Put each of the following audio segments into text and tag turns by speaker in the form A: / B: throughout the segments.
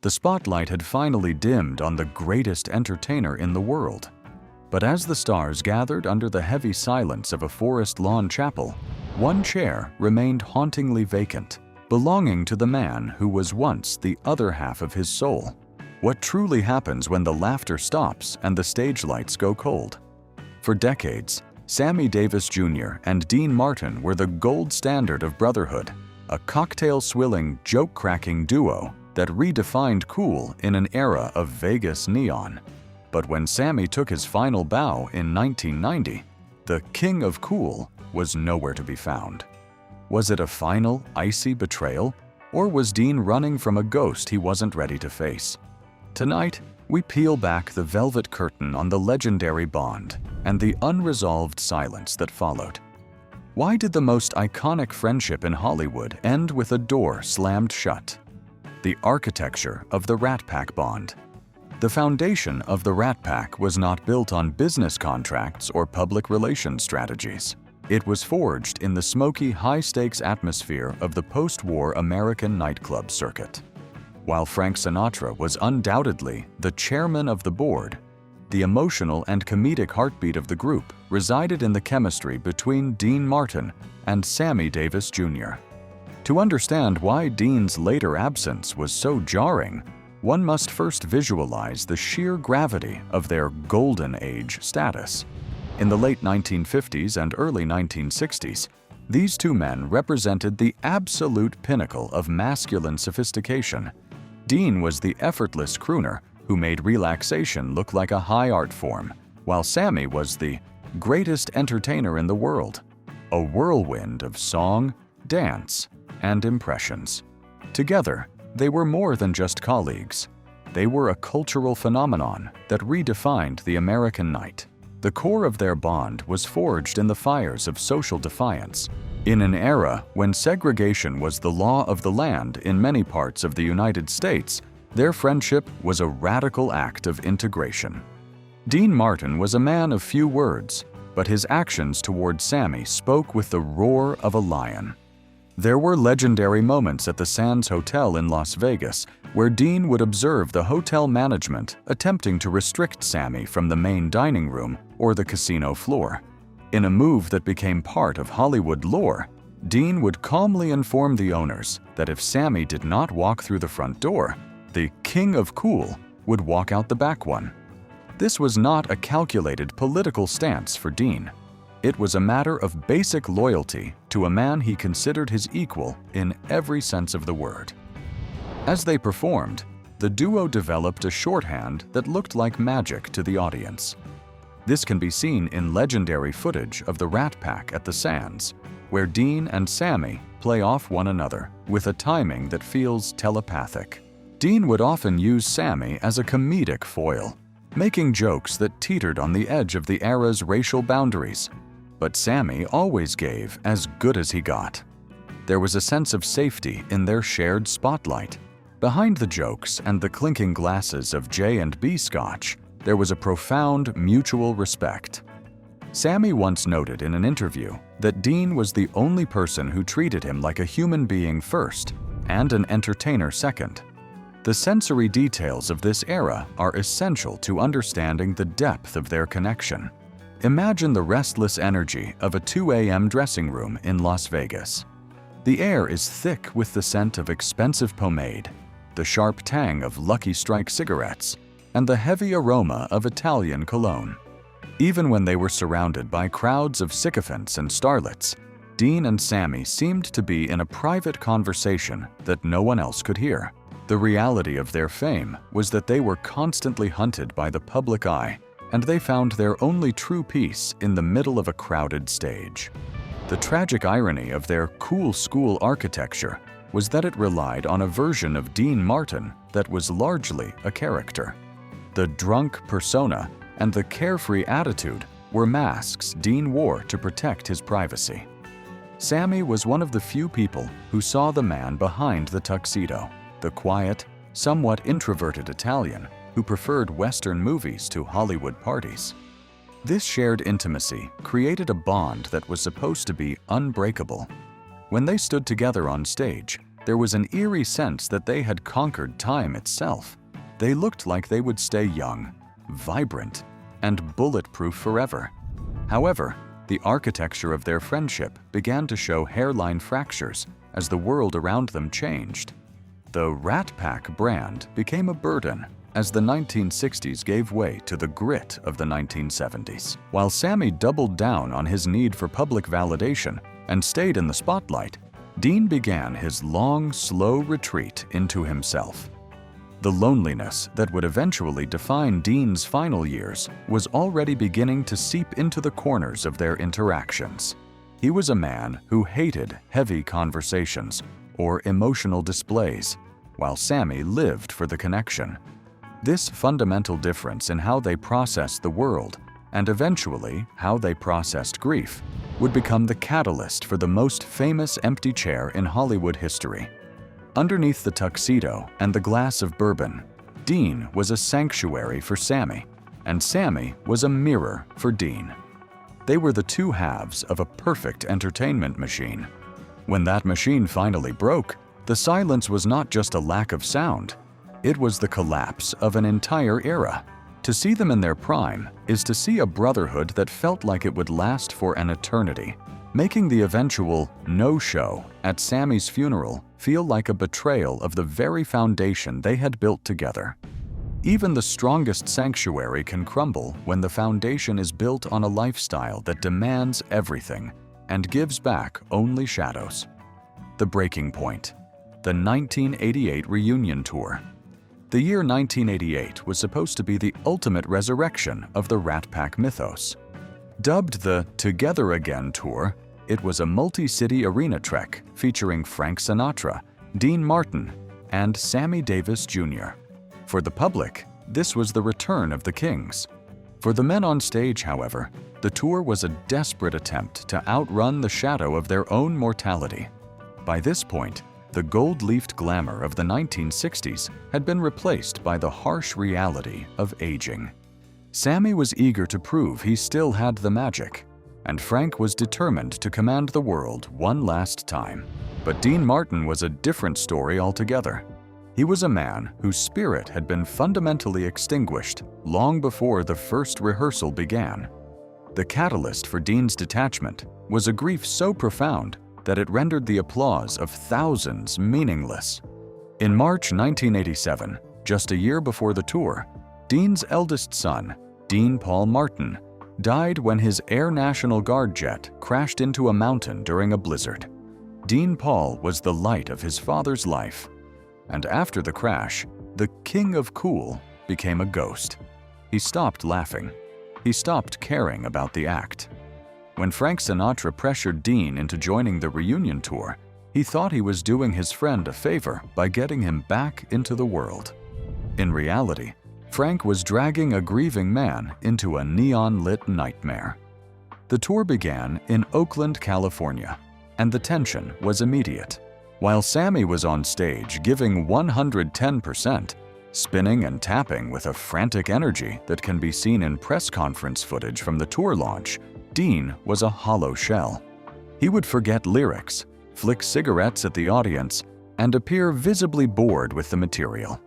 A: The spotlight had finally dimmed on the greatest entertainer in the world. But as the stars gathered under the heavy silence of a forest lawn chapel, one chair remained hauntingly vacant, belonging to the man who was once the other half of his soul. What truly happens when the laughter stops and the stage lights go cold? For decades, Sammy Davis Jr. and Dean Martin were the gold standard of brotherhood, a cocktail-swilling, joke-cracking duo that redefined cool in an era of Vegas neon. But when Sammy took his final bow in 1990, the king of cool was nowhere to be found. Was it a final, icy betrayal, or was Dean running from a ghost he wasn't ready to face? Tonight, we peel back the velvet curtain on the legendary bond and the unresolved silence that followed. Why did the most iconic friendship in Hollywood end with a door slammed shut? The architecture of the Rat Pack bond. The foundation of the Rat Pack was not built on business contracts or public relations strategies. It was forged in the smoky, high-stakes atmosphere of the post-war American nightclub circuit. While Frank Sinatra was undoubtedly the chairman of the board, the emotional and comedic heartbeat of the group resided in the chemistry between Dean Martin and Sammy Davis Jr. To understand why Dean's later absence was so jarring, one must first visualize the sheer gravity of their golden age status. In the late 1950s and early 1960s, these two men represented the absolute pinnacle of masculine sophistication. Dean was the effortless crooner who made relaxation look like a high art form, while Sammy was the greatest entertainer in the world, a whirlwind of song, dance, and impressions. Together, they were more than just colleagues. They were a cultural phenomenon that redefined the American night. The core of their bond was forged in the fires of social defiance. In an era when segregation was the law of the land in many parts of the United States, their friendship was a radical act of integration. Dean Martin was a man of few words, but his actions toward Sammy spoke with the roar of a lion. There were legendary moments at the Sands Hotel in Las Vegas where Dean would observe the hotel management attempting to restrict Sammy from the main dining room or the casino floor. In a move that became part of Hollywood lore, Dean would calmly inform the owners that if Sammy did not walk through the front door, the king of cool would walk out the back one. This was not a calculated political stance for Dean. It was a matter of basic loyalty to a man he considered his equal in every sense of the word. As they performed, the duo developed a shorthand that looked like magic to the audience. This can be seen in legendary footage of the Rat Pack at the Sands, where Dean and Sammy play off one another with a timing that feels telepathic. Dean would often use Sammy as a comedic foil, making jokes that teetered on the edge of the era's racial boundaries. But Sammy always gave as good as he got. There was a sense of safety in their shared spotlight. Behind the jokes and the clinking glasses of J&B Scotch, there was a profound mutual respect. Sammy once noted in an interview that Dean was the only person who treated him like a human being first and an entertainer second. The sensory details of this era are essential to understanding the depth of their connection. Imagine the restless energy of a 2 a.m. dressing room in Las Vegas. The air is thick with the scent of expensive pomade, the sharp tang of Lucky Strike cigarettes, and the heavy aroma of Italian cologne. Even when they were surrounded by crowds of sycophants and starlets, Dean and Sammy seemed to be in a private conversation that no one else could hear. The reality of their fame was that they were constantly hunted by the public eye, and they found their only true peace in the middle of a crowded stage. The tragic irony of their cool school architecture was that it relied on a version of Dean Martin that was largely a character. The drunk persona and the carefree attitude were masks Dean wore to protect his privacy. Sammy was one of the few people who saw the man behind the tuxedo, the quiet, somewhat introverted Italian who preferred Western movies to Hollywood parties. This shared intimacy created a bond that was supposed to be unbreakable. When they stood together on stage, There was an eerie sense that they had conquered time itself. They looked like they would stay young, vibrant, and bulletproof forever. However, the architecture of their friendship began to show hairline fractures as the world around them changed. The Rat Pack brand became a burden as the 1960s gave way to the grit of the 1970s. While Sammy doubled down on his need for public validation and stayed in the spotlight, Dean began his long, slow retreat into himself. The loneliness that would eventually define Dean's final years was already beginning to seep into the corners of their interactions. He was a man who hated heavy conversations or emotional displays, while Sammy lived for the connection. This fundamental difference in how they processed the world, and eventually how they processed grief, would become the catalyst for the most famous empty chair in Hollywood history. Underneath the tuxedo and the glass of bourbon, Dean was a sanctuary for Sammy, and Sammy was a mirror for Dean. They were the two halves of a perfect entertainment machine. When that machine finally broke, the silence was not just a lack of sound, it was the collapse of an entire era. To see them in their prime is to see a brotherhood that felt like it would last for an eternity, making the eventual no-show at Sammy's funeral feel like a betrayal of the very foundation they had built together. Even the strongest sanctuary can crumble when the foundation is built on a lifestyle that demands everything and gives back only shadows. The breaking point. The 1988 reunion tour. The year 1988 was supposed to be the ultimate resurrection of the Rat Pack mythos. Dubbed the Together Again Tour, it was a multi-city arena trek featuring Frank Sinatra, Dean Martin, and Sammy Davis Jr. For the public, this was the return of the Kings. For the men on stage, however, the tour was a desperate attempt to outrun the shadow of their own mortality. By this point, the gold-leafed glamour of the 1960s had been replaced by the harsh reality of aging. Sammy was eager to prove he still had the magic, and Frank was determined to command the world one last time. But Dean Martin was a different story altogether. He was a man whose spirit had been fundamentally extinguished long before the first rehearsal began. The catalyst for Dean's detachment was a grief so profound that it rendered the applause of thousands meaningless. In March 1987, just a year before the tour, Dean's eldest son, Dean Paul Martin, died when his Air National Guard jet crashed into a mountain during a blizzard. Dean Paul was the light of his father's life, and after the crash, the king of cool became a ghost. He stopped laughing. He stopped caring about the act. When Frank Sinatra pressured Dean into joining the reunion tour, he thought he was doing his friend a favor by getting him back into the world. In reality, Frank was dragging a grieving man into a neon-lit nightmare. The tour began in Oakland, California, and the tension was immediate. While Sammy was on stage giving 110%, spinning and tapping with a frantic energy that can be seen in press conference footage from the tour launch, Dean was a hollow shell. He would forget lyrics, flick cigarettes at the audience, and appear visibly bored with the material.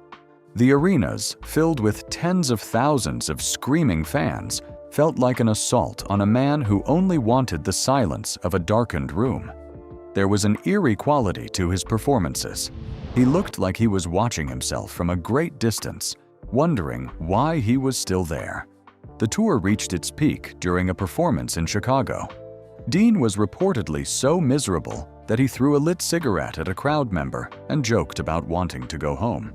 A: The arenas, filled with tens of thousands of screaming fans, felt like an assault on a man who only wanted the silence of a darkened room. There was an eerie quality to his performances. He looked like he was watching himself from a great distance, wondering why he was still there. The tour reached its peak during a performance in Chicago. Dean was reportedly so miserable that he threw a lit cigarette at a crowd member and joked about wanting to go home.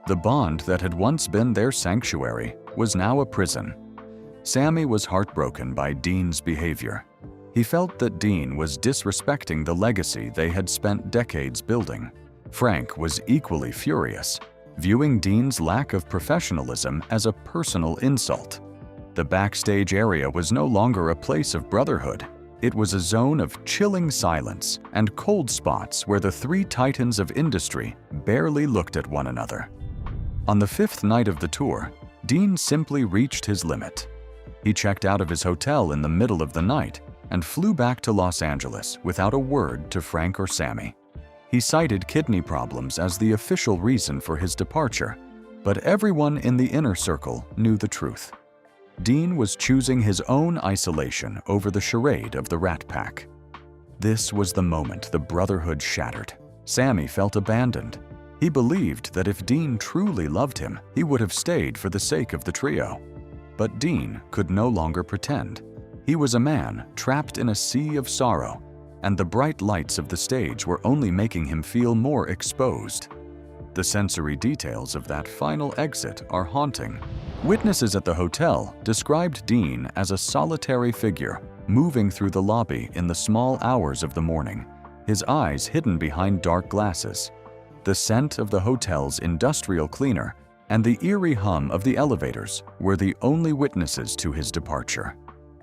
A: The bond that had once been their sanctuary was now a prison. Sammy was heartbroken by Dean's behavior. He felt that Dean was disrespecting the legacy they had spent decades building. Frank was equally furious, viewing Dean's lack of professionalism as a personal insult. The backstage area was no longer a place of brotherhood. It was a zone of chilling silence and cold spots where the three titans of industry barely looked at one another. On the fifth night of the tour, Dean simply reached his limit. He checked out of his hotel in the middle of the night and flew back to Los Angeles without a word to Frank or Sammy. He cited kidney problems as the official reason for his departure, but everyone in the inner circle knew the truth. Dean was choosing his own isolation over the charade of the Rat Pack. This was the moment the brotherhood shattered. Sammy felt abandoned. He believed that if Dean truly loved him, he would have stayed for the sake of the trio. But Dean could no longer pretend. He was a man trapped in a sea of sorrow, and the bright lights of the stage were only making him feel more exposed. The sensory details of that final exit are haunting. Witnesses at the hotel described Dean as a solitary figure moving through the lobby in the small hours of the morning, his eyes hidden behind dark glasses. The scent of the hotel's industrial cleaner and the eerie hum of the elevators were the only witnesses to his departure.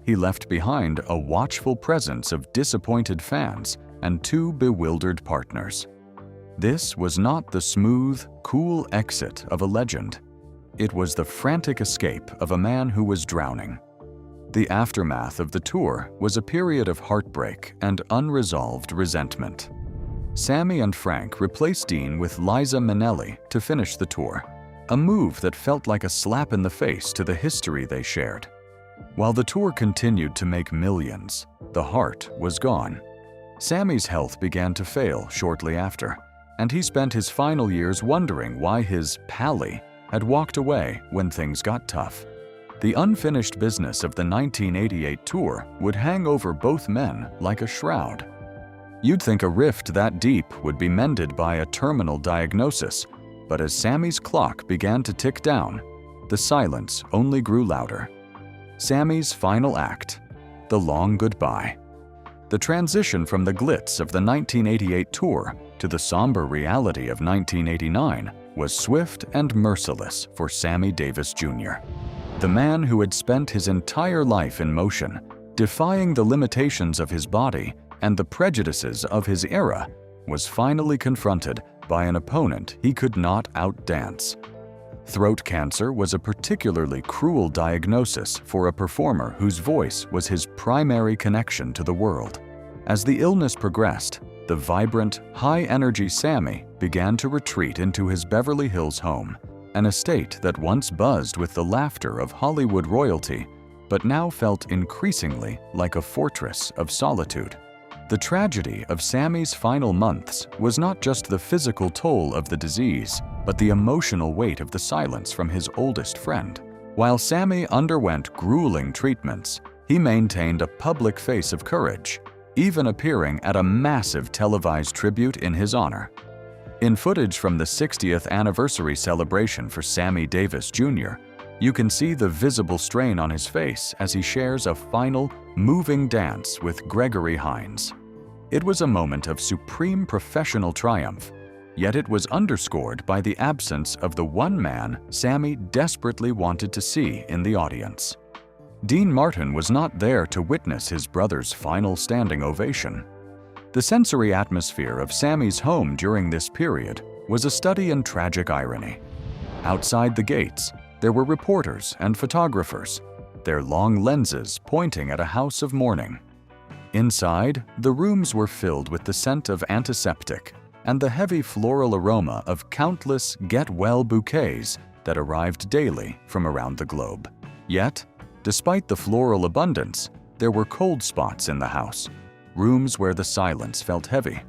A: He left behind a watchful presence of disappointed fans and 2 bewildered partners. This was not the smooth, cool exit of a legend. It was the frantic escape of a man who was drowning. The aftermath of the tour was a period of heartbreak and unresolved resentment. Sammy and Frank replaced Dean with Liza Minnelli to finish the tour, a move that felt like a slap in the face to the history they shared. While the tour continued to make millions, the heart was gone. Sammy's health began to fail shortly after, and he spent his final years wondering why his pally had walked away when things got tough. The unfinished business of the 1988 tour would hang over both men like a shroud. You'd think a rift that deep would be mended by a terminal diagnosis, but as Sammy's clock began to tick down, the silence only grew louder. Sammy's final act, the long goodbye. The transition from the glitz of the 1988 tour to the somber reality of 1989 was swift and merciless for Sammy Davis Jr. The man who had spent his entire life in motion, defying the limitations of his body and the prejudices of his era, was finally confronted by an opponent he could not outdance. Throat cancer was a particularly cruel diagnosis for a performer whose voice was his primary connection to the world. As the illness progressed, the vibrant, high-energy Sammy began to retreat into his Beverly Hills home, an estate that once buzzed with the laughter of Hollywood royalty, but now felt increasingly like a fortress of solitude. The tragedy of Sammy's final months was not just the physical toll of the disease, but the emotional weight of the silence from his oldest friend. While Sammy underwent grueling treatments, he maintained a public face of courage, even appearing at a massive televised tribute in his honor. In footage from the 60th anniversary celebration for Sammy Davis Jr., you can see the visible strain on his face as he shares a final, moving dance with Gregory Hines. It was a moment of supreme professional triumph, yet it was underscored by the absence of the one man Sammy desperately wanted to see in the audience. Dean Martin was not there to witness his brother's final standing ovation. The sensory atmosphere of Sammy's home during this period was a study in tragic irony. Outside the gates, there were reporters and photographers, their long lenses pointing at a house of mourning. Inside, the rooms were filled with the scent of antiseptic and the heavy floral aroma of countless get-well bouquets that arrived daily from around the globe. Yet, despite the floral abundance, there were cold spots in the house, rooms where the silence felt heavy.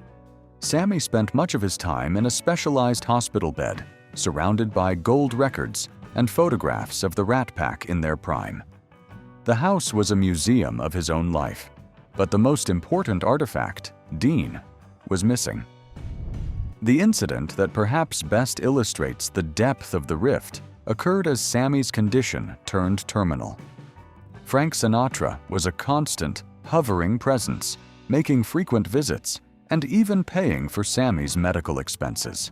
A: Sammy spent much of his time in a specialized hospital bed, surrounded by gold records and photographs of the Rat Pack in their prime. The house was a museum of his own life, but the most important artifact, Dean, was missing. The incident that perhaps best illustrates the depth of the rift occurred as Sammy's condition turned terminal. Frank Sinatra was a constant, hovering presence, making frequent visits and even paying for Sammy's medical expenses.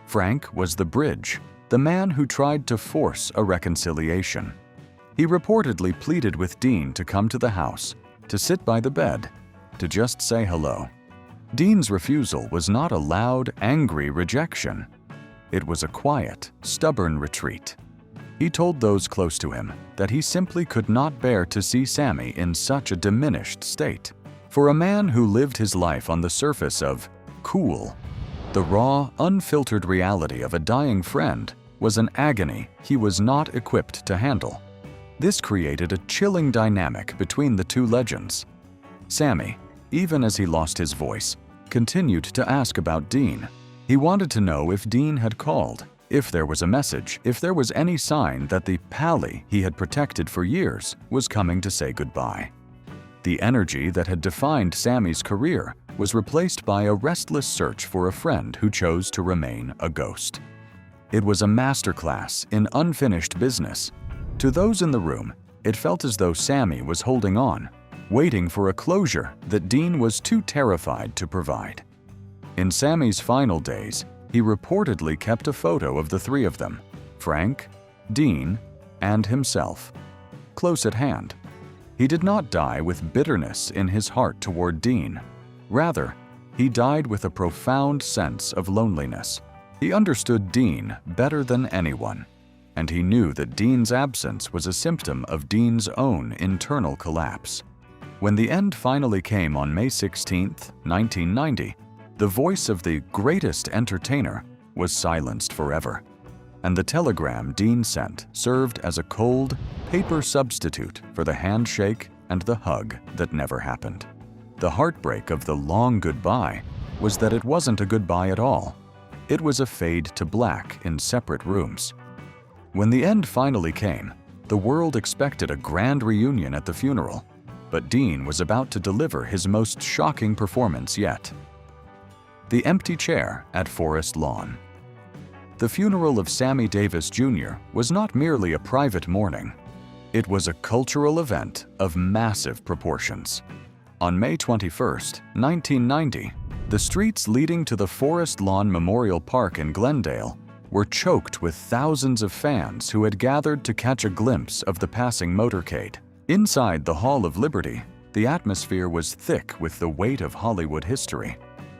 A: Frank was the bridge, the man who tried to force a reconciliation. He reportedly pleaded with Dean to come to the house, to sit by the bed, to just say hello. Dean's refusal was not a loud, angry rejection. It was a quiet, stubborn retreat. He told those close to him that he simply could not bear to see Sammy in such a diminished state. For a man who lived his life on the surface of cool, The raw, unfiltered reality of a dying friend was an agony he was not equipped to handle. This created a chilling dynamic between the two legends. Sammy, even as he lost his voice, continued to ask about Dean. He wanted to know if Dean had called, if there was a message, if there was any sign that the pally he had protected for years was coming to say goodbye. The energy that had defined Sammy's career was replaced by a restless search for a friend who chose to remain a ghost. It was a masterclass in unfinished business. To those in the room, it felt as though Sammy was holding on, waiting for a closure that Dean was too terrified to provide. In Sammy's final days, he reportedly kept a photo of the three of them, Frank, Dean, and himself, close at hand. He did not die with bitterness in his heart toward Dean. Rather, he died with a profound sense of loneliness. He understood Dean better than anyone, and he knew that Dean's absence was a symptom of Dean's own internal collapse. When the end finally came on May 16, 1990, the voice of the greatest entertainer was silenced forever, and the telegram Dean sent served as a cold, paper substitute for the handshake and the hug that never happened. The heartbreak of the long goodbye was that it wasn't a goodbye at all. It was a fade to black in separate rooms. When the end finally came, the world expected a grand reunion at the funeral, but Dean was about to deliver his most shocking performance yet. The empty chair at Forest Lawn. The funeral of Sammy Davis Jr. was not merely a private mourning. It was a cultural event of massive proportions. On May 21, 1990, the streets leading to the Forest Lawn Memorial Park in Glendale were choked with thousands of fans who had gathered to catch a glimpse of the passing motorcade. Inside the Hall of Liberty, the atmosphere was thick with the weight of Hollywood history.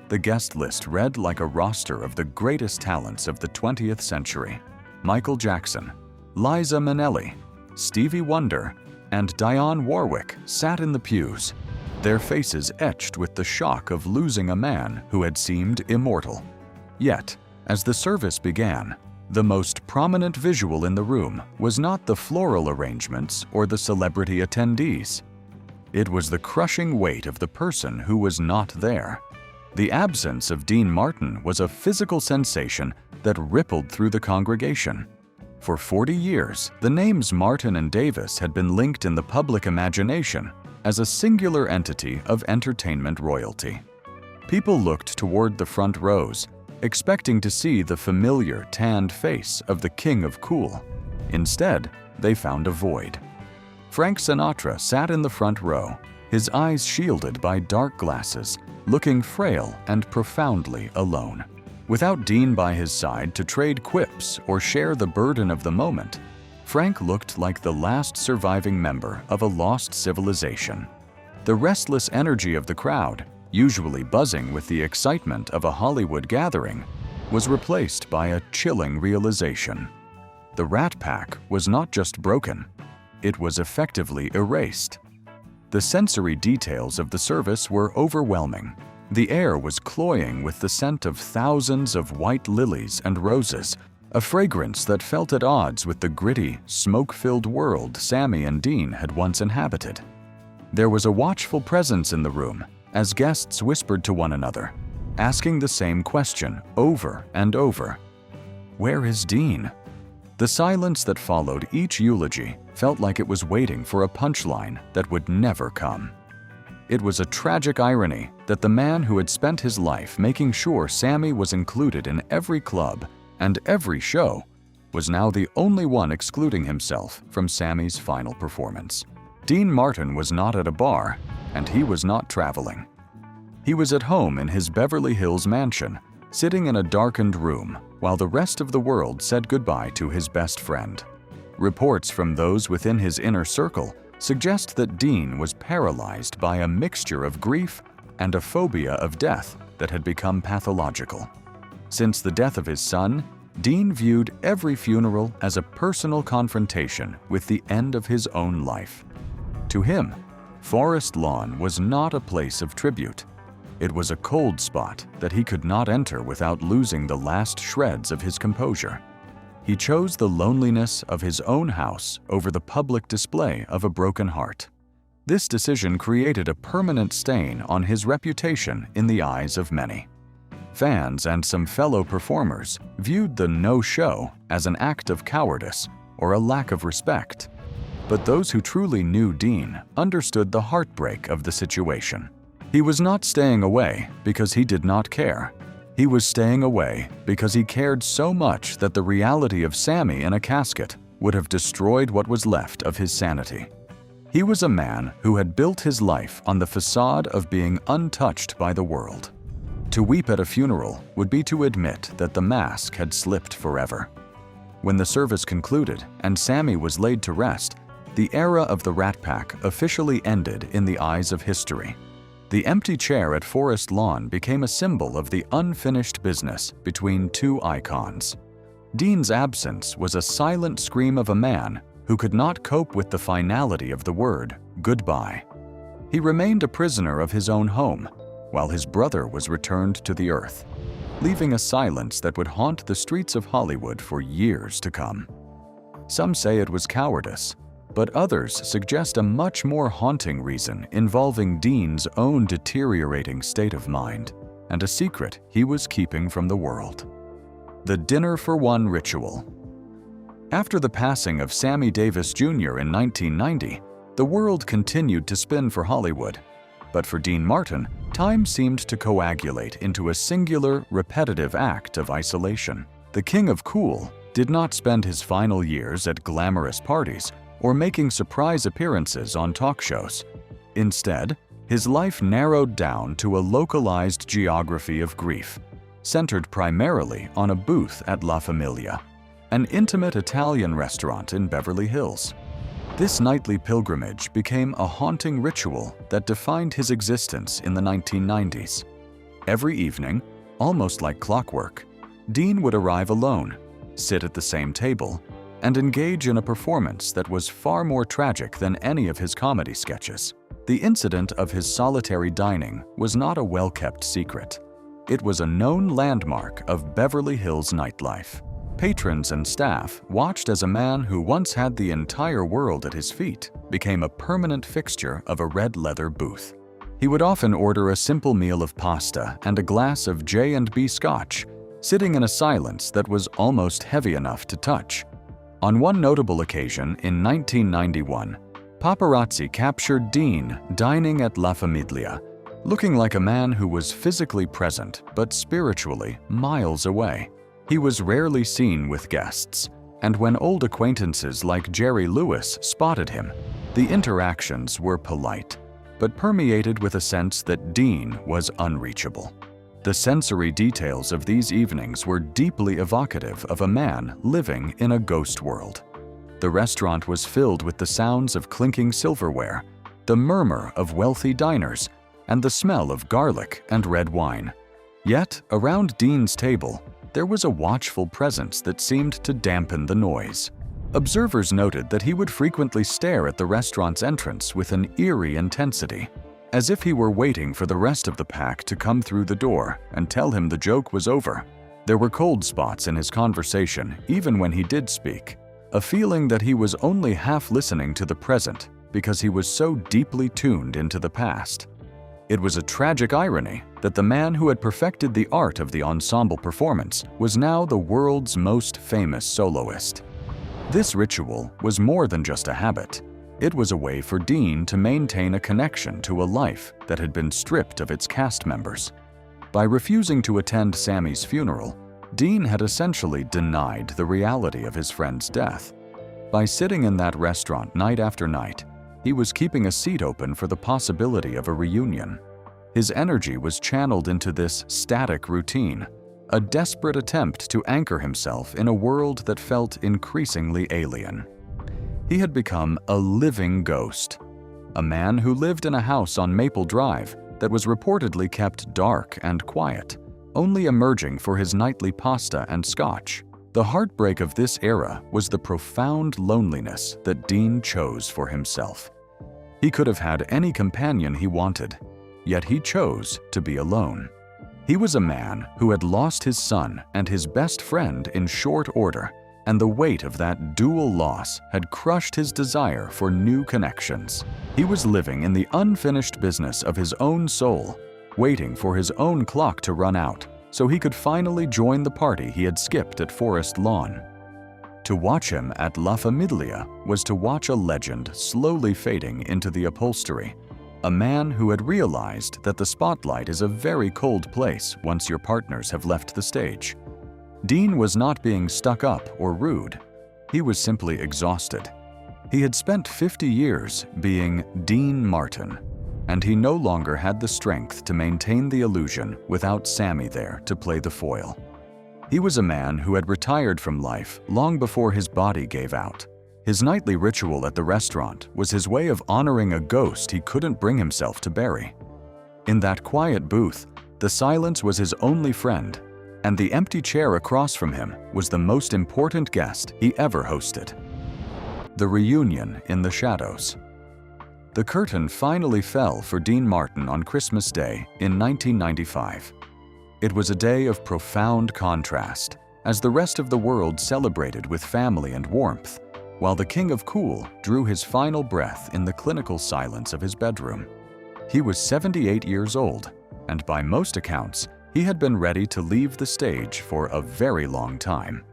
A: The guest list read like a roster of the greatest talents of the 20th century. Michael Jackson, Liza Minnelli, Stevie Wonder, and Dionne Warwick sat in the pews, their faces etched with the shock of losing a man who had seemed immortal. Yet, as the service began, the most prominent visual in the room was not the floral arrangements or the celebrity attendees. It was the crushing weight of the person who was not there. The absence of Dean Martin was a physical sensation that rippled through the congregation. For 40 years, the names Martin and Davis had been linked in the public imagination as a singular entity of entertainment royalty. People looked toward the front rows, expecting to see the familiar tanned face of the King of Cool. Instead, they found a void. Frank Sinatra sat in the front row, his eyes shielded by dark glasses, looking frail and profoundly alone. Without Dean by his side to trade quips or share the burden of the moment, Frank looked like the last surviving member of a lost civilization. The restless energy of the crowd, usually buzzing with the excitement of a Hollywood gathering, was replaced by a chilling realization. The Rat Pack was not just broken, it was effectively erased. The sensory details of the service were overwhelming. The air was cloying with the scent of thousands of white lilies and roses, a fragrance that felt at odds with the gritty, smoke-filled world Sammy and Dean had once inhabited. There was a watchful presence in the room as guests whispered to one another, asking the same question over and over. Where is Dean? The silence that followed each eulogy felt like it was waiting for a punchline that would never come. It was a tragic irony that the man who had spent his life making sure Sammy was included in every club and every show was now the only one excluding himself from Sammy's final performance. Dean Martin was not at a bar, and he was not traveling. He was at home in his Beverly Hills mansion, sitting in a darkened room while the rest of the world said goodbye to his best friend. Reports from those within his inner circle suggest that Dean was paralyzed by a mixture of grief and a phobia of death that had become pathological. Since the death of his son, Dean viewed every funeral as a personal confrontation with the end of his own life. To him, Forest Lawn was not a place of tribute. It was a cold spot that he could not enter without losing the last shreds of his composure. He chose the loneliness of his own house over the public display of a broken heart. This decision created a permanent stain on his reputation in the eyes of many. Fans and some fellow performers viewed the no-show as an act of cowardice or a lack of respect. But those who truly knew Dean understood the heartbreak of the situation. He was not staying away because he did not care. He was staying away because he cared so much that the reality of Sammy in a casket would have destroyed what was left of his sanity. He was a man who had built his life on the facade of being untouched by the world. To weep at a funeral would be to admit that the mask had slipped forever. When the service concluded and Sammy was laid to rest, the era of the Rat Pack officially ended in the eyes of history. The empty chair at Forest Lawn became a symbol of the unfinished business between two icons. Dean's absence was a silent scream of a man who could not cope with the finality of the word goodbye. He remained a prisoner of his own home, while his brother was returned to the earth, leaving a silence that would haunt the streets of Hollywood for years to come. Some say it was cowardice, but others suggest a much more haunting reason involving Dean's own deteriorating state of mind and a secret he was keeping from the world. The dinner for one ritual. After the passing of Sammy Davis Jr. in 1990, the world continued to spin for Hollywood. But for Dean Martin, time seemed to coagulate into a singular, repetitive act of isolation. The king of cool did not spend his final years at glamorous parties or making surprise appearances on talk shows. Instead, his life narrowed down to a localized geography of grief, centered primarily on a booth at La Famiglia, an intimate Italian restaurant in Beverly Hills. This nightly pilgrimage became a haunting ritual that defined his existence in the 1990s. Every evening, almost like clockwork, Dean would arrive alone, sit at the same table, and engage in a performance that was far more tragic than any of his comedy sketches. The incident of his solitary dining was not a well-kept secret. It was a known landmark of Beverly Hills nightlife. Patrons and staff watched as a man who once had the entire world at his feet became a permanent fixture of a red leather booth. He would often order a simple meal of pasta and a glass of J&B scotch, sitting in a silence that was almost heavy enough to touch. On one notable occasion in 1991, paparazzi captured Dean dining at La Famiglia, looking like a man who was physically present but spiritually miles away. He was rarely seen with guests, and when old acquaintances like Jerry Lewis spotted him, the interactions were polite, but permeated with a sense that Dean was unreachable. The sensory details of these evenings were deeply evocative of a man living in a ghost world. The restaurant was filled with the sounds of clinking silverware, the murmur of wealthy diners, and the smell of garlic and red wine. Yet, around Dean's table, there was a watchful presence that seemed to dampen the noise. Observers noted that he would frequently stare at the restaurant's entrance with an eerie intensity, as if he were waiting for the rest of the pack to come through the door and tell him the joke was over. There were cold spots in his conversation even when he did speak, a feeling that he was only half listening to the present because he was so deeply tuned into the past. It was a tragic irony that the man who had perfected the art of the ensemble performance was now the world's most famous soloist. This ritual was more than just a habit. It was a way for Dean to maintain a connection to a life that had been stripped of its cast members. By refusing to attend Sammy's funeral, Dean had essentially denied the reality of his friend's death. By sitting in that restaurant night after night, he was keeping a seat open for the possibility of a reunion. His energy was channeled into this static routine, a desperate attempt to anchor himself in a world that felt increasingly alien. He had become a living ghost, a man who lived in a house on Maple Drive that was reportedly kept dark and quiet, only emerging for his nightly pasta and scotch. The heartbreak of this era was the profound loneliness that Dean chose for himself. He could have had any companion he wanted, yet he chose to be alone. He was a man who had lost his son and his best friend in short order, and the weight of that dual loss had crushed his desire for new connections. He was living in the unfinished business of his own soul, waiting for his own clock to run out so he could finally join the party he had skipped at Forest Lawn. To watch him at La Famiglia was to watch a legend slowly fading into the upholstery, a man who had realized that the spotlight is a very cold place once your partners have left the stage. Dean was not being stuck up or rude. He was simply exhausted. He had spent 50 years being Dean Martin, and he no longer had the strength to maintain the illusion without Sammy there to play the foil. He was a man who had retired from life long before his body gave out. His nightly ritual at the restaurant was his way of honoring a ghost he couldn't bring himself to bury. In that quiet booth, the silence was his only friend, and the empty chair across from him was the most important guest he ever hosted. The reunion in the shadows. The curtain finally fell for Dean Martin on Christmas Day in 1995. It was a day of profound contrast, as the rest of the world celebrated with family and warmth, while the King of Cool drew his final breath in the clinical silence of his bedroom. He was 78 years old, and by most accounts, he had been ready to leave the stage for a very long time.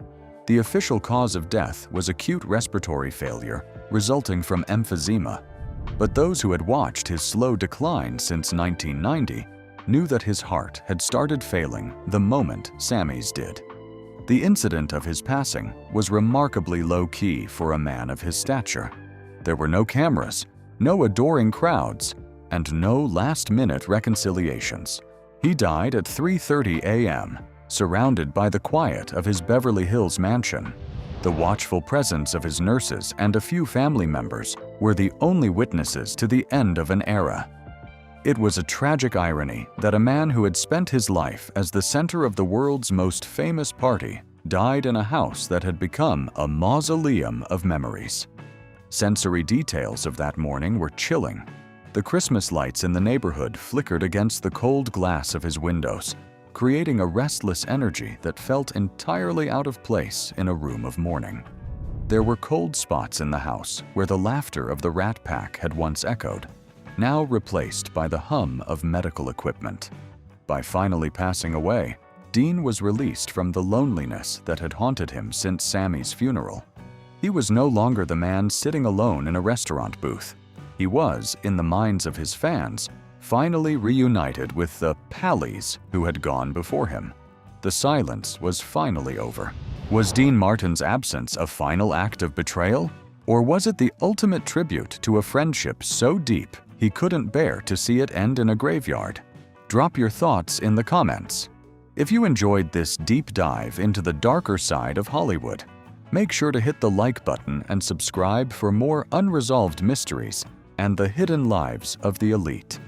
A: The official cause of death was acute respiratory failure resulting from emphysema, but those who had watched his slow decline since 1990 knew that his heart had started failing the moment Sammy's did. The incident of his passing was remarkably low-key for a man of his stature. There were no cameras, no adoring crowds, and no last-minute reconciliations. He died at 3:30 a.m., surrounded by the quiet of his Beverly Hills mansion. The watchful presence of his nurses and a few family members were the only witnesses to the end of an era. It was a tragic irony that a man who had spent his life as the center of the world's most famous party died in a house that had become a mausoleum of memories. Sensory details of that morning were chilling. The Christmas lights in the neighborhood flickered against the cold glass of his windows, creating a restless energy that felt entirely out of place in a room of mourning. There were cold spots in the house where the laughter of the Rat Pack had once echoed, now replaced by the hum of medical equipment. By finally passing away, Dean was released from the loneliness that had haunted him since Sammy's funeral. He was no longer the man sitting alone in a restaurant booth. He was, in the minds of his fans, finally reunited with the Pallies who had gone before him. The silence was finally over. Was Dean Martin's absence a final act of betrayal? Or was it the ultimate tribute to a friendship so deep he couldn't bear to see it end in a graveyard? Drop your thoughts in the comments. If you enjoyed this deep dive into the darker side of Hollywood, make sure to hit the like button and subscribe for more unresolved mysteries and the hidden lives of the elite.